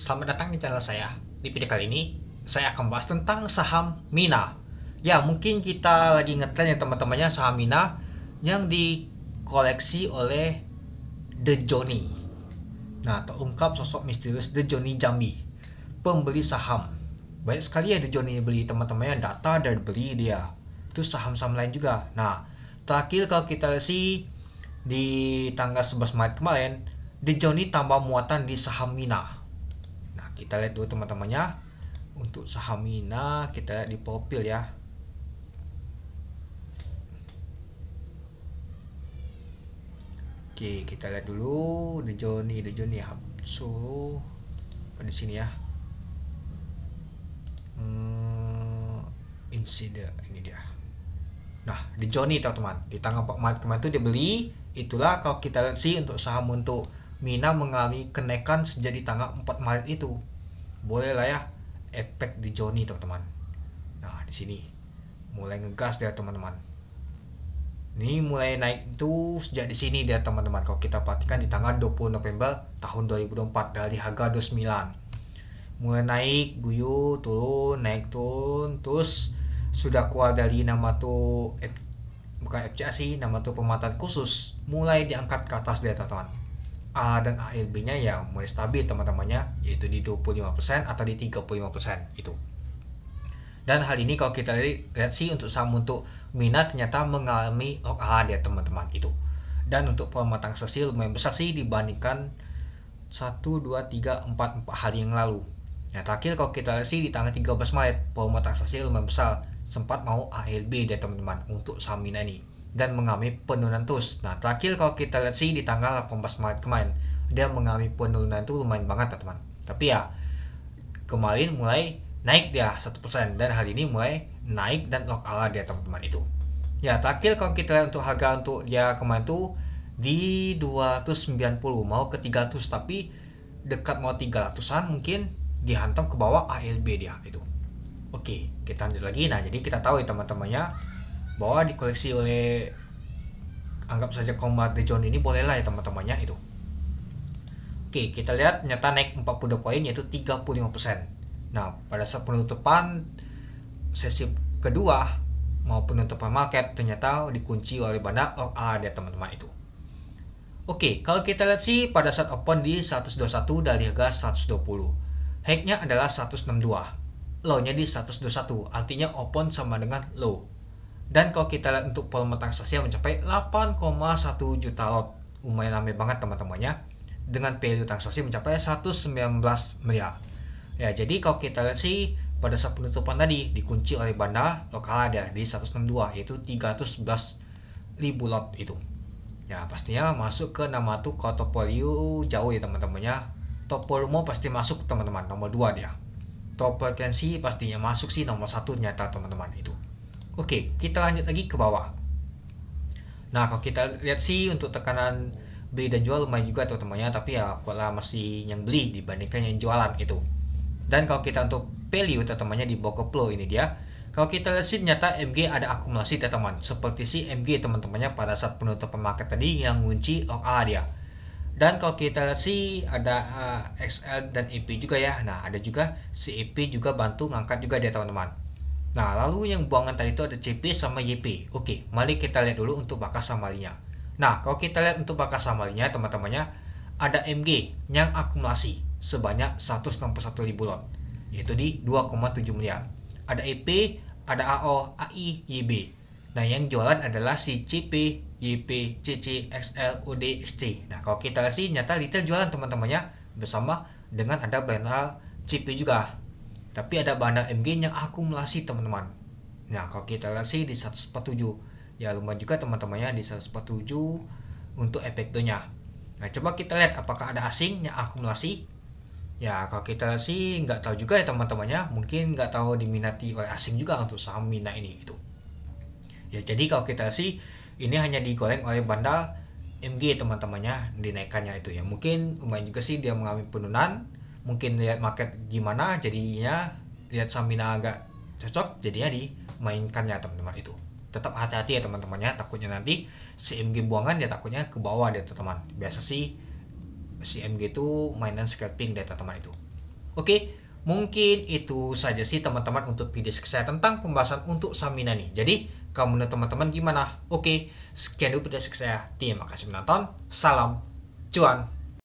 Selamat datang di channel saya. Di video kali ini, saya akan bahas tentang saham Mina. Ya, mungkin kita lagi ngetren ya teman-temannya saham Mina yang dikoleksi oleh The Johnny. Nah, terungkap sosok misterius The Johnny Jambi, pembeli saham. Banyak sekali ya The Johnny beli teman-temannya, data dan beli dia. Itu saham-saham lain juga. Nah, terakhir kalau kita lihat sih di tanggal 11 Maret kemarin, The Johnny tambah muatan di saham Mina. Nah, kita lihat dulu teman-temannya. Untuk saham Mina, kita lihat di profil ya. Oke, kita lihat dulu The Johnny Solo di sini ya. Insider ini dia. Nah, The Johnny teman-teman, di tanggal 4 Maret kemarin itu dia beli. Itulah kalau kita lihat sih untuk saham untuk Mina mengalami kenaikan sejak di tanggal 4 Maret itu. Boleh lah ya, efek The Johnny teman-teman. Nah, di sini mulai ngegas dia teman-teman. Ini mulai naik itu sejak di sini dia teman-teman. Kalau kita perhatikan di tanggal 20 November tahun 2024 dari harga 29. Mulai naik, guyur, turun, naik turun, terus sudah keluar dari nama tuh bukan FCA sih, nama tuh pemantauan khusus, mulai diangkat ke atas dia teman-teman. A dan ALB-nya ya mulai stabil teman-temannya, yaitu di 25% atau di 35% itu. Dan hal ini kalau kita lihat sih untuk saham untuk Mina ternyata mengalami lock dia teman-teman itu. Dan untuk volume transaksi lumayan besar sih dibandingkan 1, 2, 3, 4 hari yang lalu. Nah, terakhir kalau kita lihat sih di tanggal 13 Maret volume transaksi lumayan besar, sempat mau ALB dia teman-teman untuk saham Mina ini dan mengalami penurunan terus. Nah, terakhir kalau kita lihat sih di tanggal 18 Maret kemarin dia mengalami penurunan itu lumayan banget teman-teman. Tapi ya kemarin mulai naik dia 1% dan hari ini mulai naik dan lock dia teman-teman itu. Ya, terakhir kalau kita lihat untuk harga untuk dia kemarin tuh di 290 mau ke 300, tapi dekat mau 300-an mungkin dihantam ke bawah ALB dia itu. Oke, kita lanjut lagi. Nah, jadi kita tahu ya teman-temannya bahwa dikoleksi oleh anggap saja Kombat The Johnny ini boleh lah ya teman-temannya itu. Oke, kita lihat ternyata naik 42 poin yaitu 35%. Nah, pada saat penutupan sesi kedua mau penutupan market ternyata dikunci oleh banda lock dia teman-teman itu. Oke, kalau kita lihat sih pada saat open di 121 dari harga 120. High-nya adalah 162. Low-nya di 121, artinya open sama dengan low. Dan kalau kita lihat untuk volume transaksi yang mencapai 8,1 juta lot, lumayan ramai banget teman-temannya, dengan value transaksi mencapai 119 miliar. Ya, jadi kalau kita lihat sih pada saat penutupan tadi dikunci oleh banda lokal ada di 162 yaitu 311.000 lot itu. Ya, pastinya masuk ke nama tuh kalau top value jauh ya teman-temannya. Top volume pasti masuk teman-teman, nomor 2 dia. Top frekuensi pastinya masuk sih nomor 1 nyata teman-teman itu. Oke, kita lanjut lagi ke bawah. Nah, kalau kita lihat sih untuk tekanan beli dan jual lumayan juga teman-temannya, tapi ya kalau masih yang beli dibandingkan yang jualan itu. Dan kalau kita untuk value teman-temannya di Bokoplo ini dia. Kalau kita lihat sih ternyata MG ada akumulasi teman-teman. Seperti si MG teman-temannya pada saat penutupan market tadi yang ngunci lock dia. Dan kalau kita lihat sih ada XL dan EP juga ya. Nah, ada juga si EP juga bantu ngangkat juga dia teman-teman. Nah, lalu yang buangan tadi itu ada CP sama YP. Oke, mari kita lihat dulu untuk bakas samalinya. Nah, kalau kita lihat untuk bakas samalinya teman-temannya ada MG yang akumulasi sebanyak 161.000 lot, yaitu di 2,7 miliar. Ada EP, ada AO, AI, YB. Nah, yang jualan adalah si CP, YP, CC, XL, OD, XC. Nah, kalau kita lihat sih nyata retail jualan teman-temannya bersama dengan ada bandar CP juga. Tapi ada bandar MG yang akumulasi teman-teman. Nah, kalau kita lihat sih di 147. Ya lumayan juga teman-temannya di 147 untuk efeknya. Nah, coba kita lihat apakah ada asing yang akumulasi. Ya, kalau kita sih nggak tahu juga ya teman-temannya, mungkin nggak tahu diminati oleh asing juga untuk saham Mina ini itu. Ya, jadi kalau kita sih ini hanya digoreng oleh bandar MG teman-temannya dinaikannya itu ya. Mungkin lumayan juga sih dia mengalami penurunan. Mungkin lihat market gimana jadinya lihat saham Mina agak cocok jadinya dimainkannya teman-teman itu. Tetap hati-hati ya teman-temannya, takutnya nanti si MG buangan ya takutnya ke bawah deh teman-teman. Biasa sih si MG itu mainan scalping deh teman-teman itu. Oke, mungkin itu saja sih teman-teman untuk video saya tentang pembahasan untuk saham Mina nih. Jadi, kalau menurut teman-teman gimana? Oke, sekian dulu video saya. Terima kasih menonton. Salam cuan.